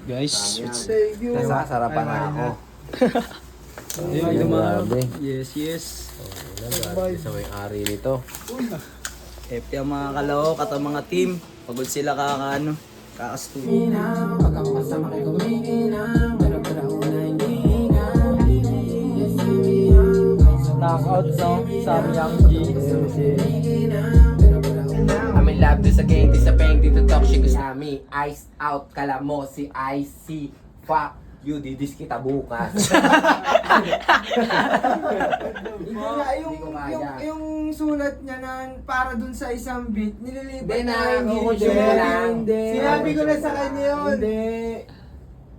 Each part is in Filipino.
Guys, Nasa sarapan na ako. yes. Sa may ari nito. Happy ang mga kalahok at ang mga team. Pagod sila kakastudio. Knockout no? Sam Yang G. I'm in love to sa gang, di sa peng, dito talk shit sa amin. Ice out, kala mo si IC. Fuck you, didis kita bukas. Yung sulat niya na para dun sa isang beat, nililipat Hindi na, yung kukunsyon mo lang. Sinabi ko na sa kanya yun.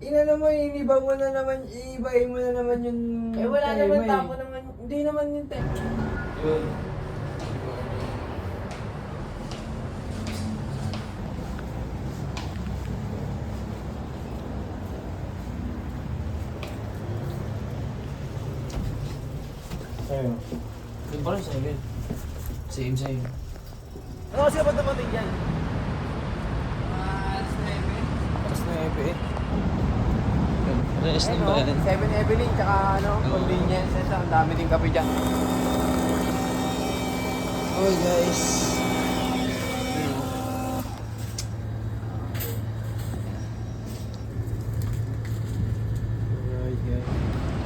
Inano mo, iniba mo na naman, iibahin mo na naman yung Wala tema naman eh. tapo naman. Hindi naman yung tema. Yun pa rin sa'yo yun. Same sa'yo. Ano kasi ba dumating dyan? Tapos na eh. Rest na ba yan? 7 Evelyn, tsaka convenience. Ang dami din kape dyan. Okay guys.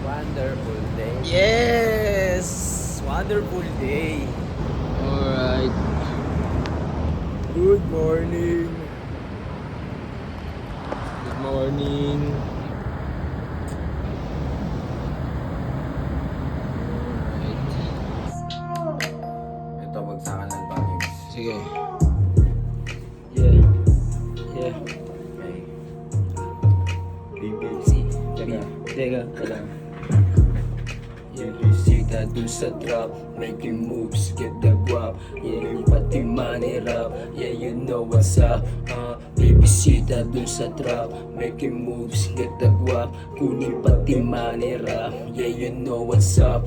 Wonderful day. Yes! Wonderful day. Alright. Good morning. Good morning. Ito, bagsakan ng values. Sige. Yeah. Okay. BBC. Teka. Bisita dun sa trap, making moves, get the guap. Yeah, pati money rap, yeah you know what's up. Bibisita dun sa trap, making moves, get the guap. Kunin pati money rap, yeah you know what's up.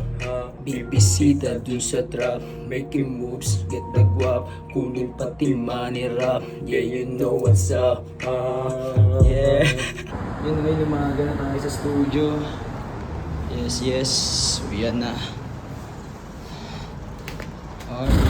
Bibisita dun sa trap, making moves, get the guap. Kunin pati money rap, yeah you know what's up. Yeah. Yun ngayon umaga na tayo sa studio. Yes, uwian na. Alright.